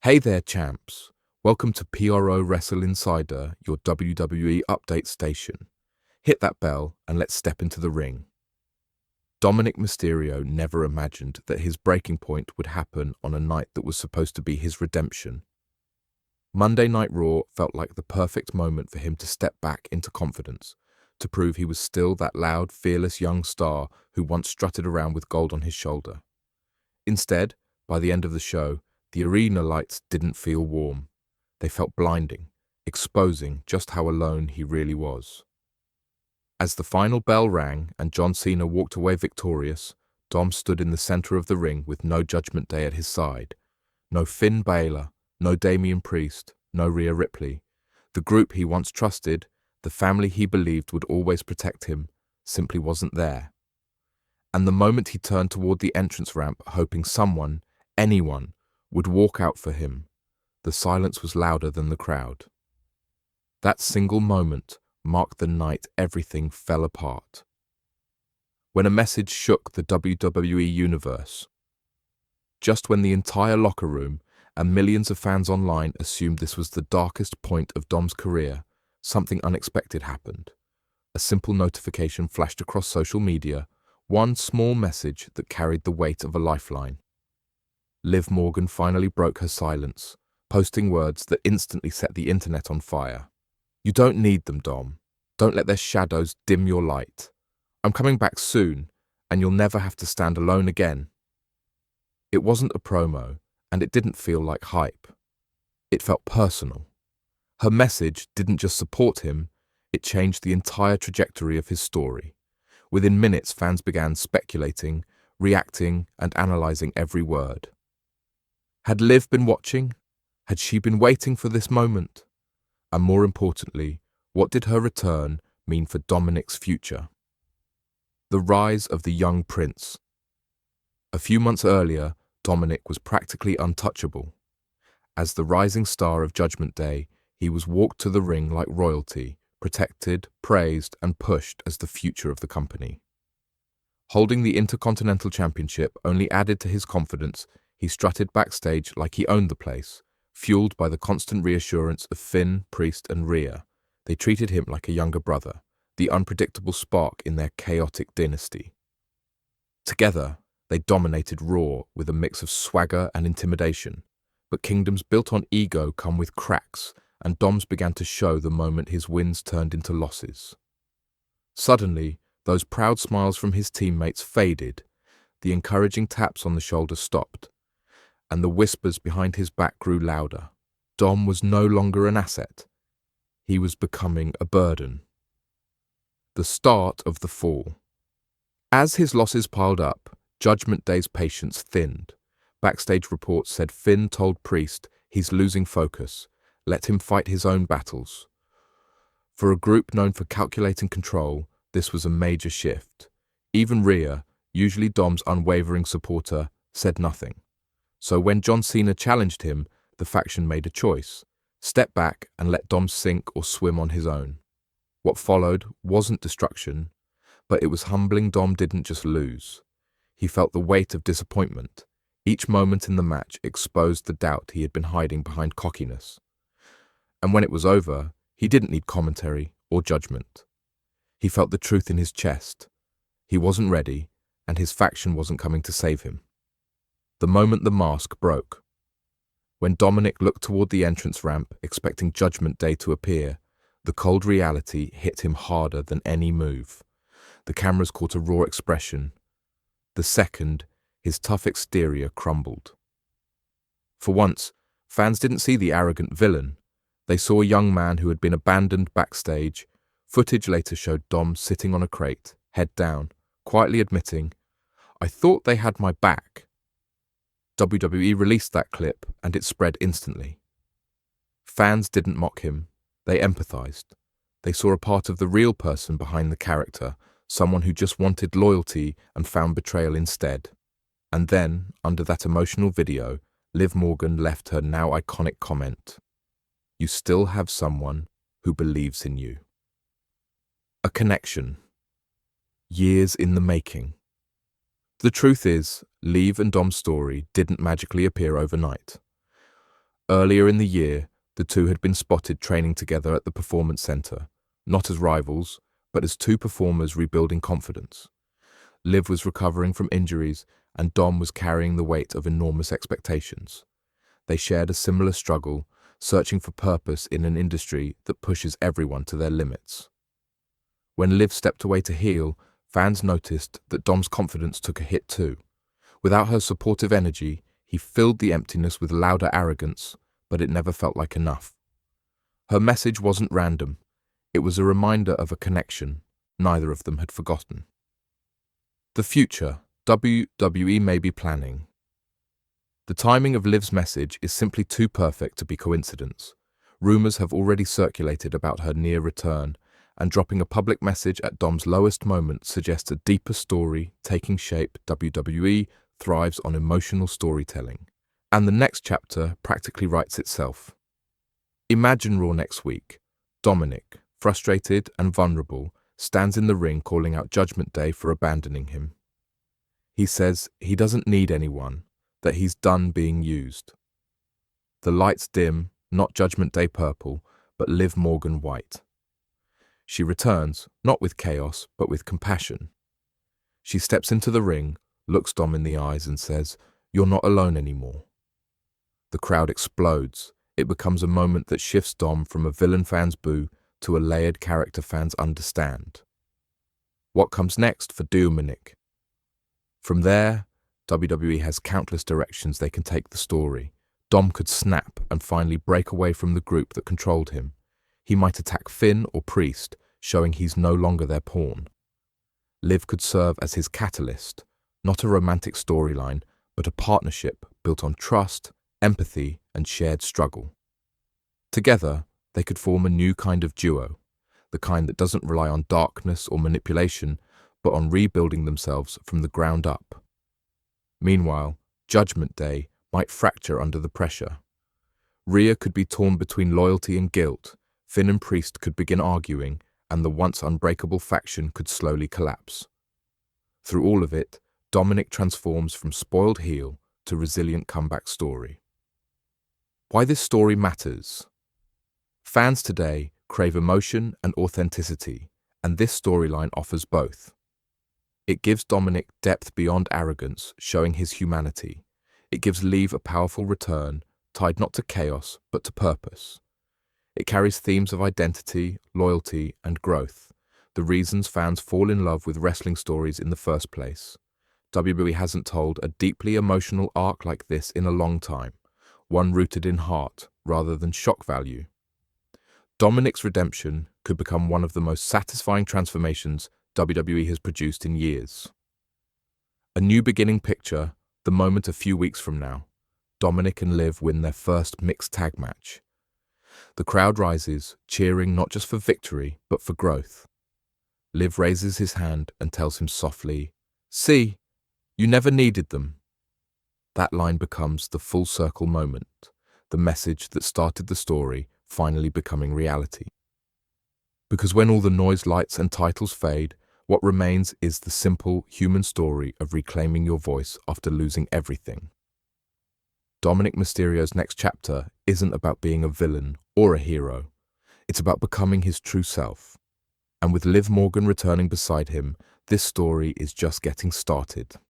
Hey there, champs. Welcome to PRO Wrestle Insider, your WWE update station. Hit that bell and let's step into the ring. Dominik Mysterio never imagined that his breaking point would happen on a night that was supposed to be his redemption. Monday Night Raw felt like the perfect moment for him to step back into confidence, to prove he was still that loud, fearless young star who once strutted around with gold on his shoulder. Instead, by the end of the show, the arena lights didn't feel warm. They felt blinding, exposing just how alone he really was. As the final bell rang and John Cena walked away victorious, Dom stood in the center of the ring with no Judgment Day at his side. No Finn Balor, no Damian Priest, no Rhea Ripley. The group he once trusted, the family he believed would always protect him, simply wasn't there. And the moment he turned toward the entrance ramp, hoping someone, anyone, would walk out for him, the silence was louder than the crowd. That single moment marked the night everything fell apart. When a message shook the WWE Universe. Just when the entire locker room and millions of fans online assumed this was the darkest point of Dom's career, something unexpected happened. A simple notification flashed across social media, one small message that carried the weight of a lifeline. Liv Morgan finally broke her silence, posting words that instantly set the internet on fire. "You don't need them, Dom. Don't let their shadows dim your light. I'm coming back soon, and you'll never have to stand alone again." It wasn't a promo, and it didn't feel like hype. It felt personal. Her message didn't just support him, it changed the entire trajectory of his story. Within minutes, fans began speculating, reacting, and analyzing every word. Had Liv been watching? Had she been waiting for this moment? And more importantly, what did her return mean for Dominik's future? The rise of the young prince. A few months earlier, Dominik was practically untouchable. As the rising star of Judgment Day, he was walked to the ring like royalty, protected, praised, and pushed as the future of the company. Holding the Intercontinental Championship only added to his confidence. He strutted backstage like he owned the place, fueled by the constant reassurance of Finn, Priest, and Rhea. They treated him like a younger brother, the unpredictable spark in their chaotic dynasty. Together, they dominated Raw with a mix of swagger and intimidation. But kingdoms built on ego come with cracks, and Doms began to show the moment his wins turned into losses. Suddenly, those proud smiles from his teammates faded, the encouraging taps on the shoulder stopped, and the whispers behind his back grew louder. Dom was no longer an asset. He was becoming a burden. The start of the fall. As his losses piled up, Judgment Day's patience thinned. Backstage reports said Finn told Priest he's losing focus. Let him fight his own battles. For a group known for calculating control, this was a major shift. Even Rhea, usually Dom's unwavering supporter, said nothing. So when John Cena challenged him, the faction made a choice. Step back and let Dom sink or swim on his own. What followed wasn't destruction, but it was humbling. Dom didn't just lose. He felt the weight of disappointment. Each moment in the match exposed the doubt he had been hiding behind cockiness. And when it was over, he didn't need commentary or judgment. He felt the truth in his chest. He wasn't ready, and his faction wasn't coming to save him. The moment the mask broke. When Dominik looked toward the entrance ramp, expecting Judgment Day to appear, the cold reality hit him harder than any move. The cameras caught a raw expression. The second, his tough exterior crumbled. For once, fans didn't see the arrogant villain. They saw a young man who had been abandoned backstage. Footage later showed Dom sitting on a crate, head down, quietly admitting, "I thought they had my back." WWE released that clip, and it spread instantly. Fans didn't mock him. They empathized. They saw a part of the real person behind the character, someone who just wanted loyalty and found betrayal instead. And then, under that emotional video, Liv Morgan left her now iconic comment, "You still have someone who believes in you." A connection. Years in the making. The truth is, Liv and Dom's story didn't magically appear overnight. Earlier in the year, the two had been spotted training together at the Performance Center, not as rivals, but as two performers rebuilding confidence. Liv was recovering from injuries, and Dom was carrying the weight of enormous expectations. They shared a similar struggle, searching for purpose in an industry that pushes everyone to their limits. When Liv stepped away to heal, fans noticed that Dom's confidence took a hit too. Without her supportive energy, he filled the emptiness with louder arrogance, but it never felt like enough. Her message wasn't random. It was a reminder of a connection neither of them had forgotten. The future WWE may be planning. The timing of Liv's message is simply too perfect to be coincidence. Rumors have already circulated about her near return, and dropping a public message at Dom's lowest moment suggests a deeper story taking shape. WWE thrives on emotional storytelling, and the next chapter practically writes itself. Imagine Raw next week. Dominik, frustrated and vulnerable, stands in the ring calling out Judgment Day for abandoning him. He says he doesn't need anyone, that he's done being used. The lights dim, not Judgment Day purple, but Liv Morgan white. She returns, not with chaos, but with compassion. She steps into the ring, looks Dom in the eyes and says, "You're not alone anymore." The crowd explodes. It becomes a moment that shifts Dom from a villain fan's boo to a layered character fans understand. What comes next for Dominik? From there, WWE has countless directions they can take the story. Dom could snap and finally break away from the group that controlled him. He might attack Finn or Priest, showing he's no longer their pawn. Liv could serve as his catalyst, not a romantic storyline, but a partnership built on trust, empathy, and shared struggle. Together, they could form a new kind of duo, the kind that doesn't rely on darkness or manipulation, but on rebuilding themselves from the ground up. Meanwhile, Judgment Day might fracture under the pressure. Rhea could be torn between loyalty and guilt, Finn and Priest could begin arguing, and the once unbreakable faction could slowly collapse. Through all of it, Dominik transforms from spoiled heel to resilient comeback story. Why this story matters? Fans today crave emotion and authenticity, and this storyline offers both. It gives Dominik depth beyond arrogance, showing his humanity. It gives Liv a powerful return, tied not to chaos, but to purpose. It carries themes of identity, loyalty, and growth, the reasons fans fall in love with wrestling stories in the first place. WWE hasn't told a deeply emotional arc like this in a long time, one rooted in heart rather than shock value. Dominik's redemption could become one of the most satisfying transformations WWE has produced in years. A new beginning picture, the moment a few weeks from now. Dominik and Liv win their first mixed tag match. The crowd rises, cheering not just for victory, but for growth. Liv raises his hand and tells him softly, "See, you never needed them." That line becomes the full circle moment, the message that started the story finally becoming reality. Because when all the noise, lights, and titles fade, what remains is the simple human story of reclaiming your voice after losing everything. Dominik Mysterio's next chapter isn't about being a villain or a hero. It's about becoming his true self. And with Liv Morgan returning beside him, this story is just getting started.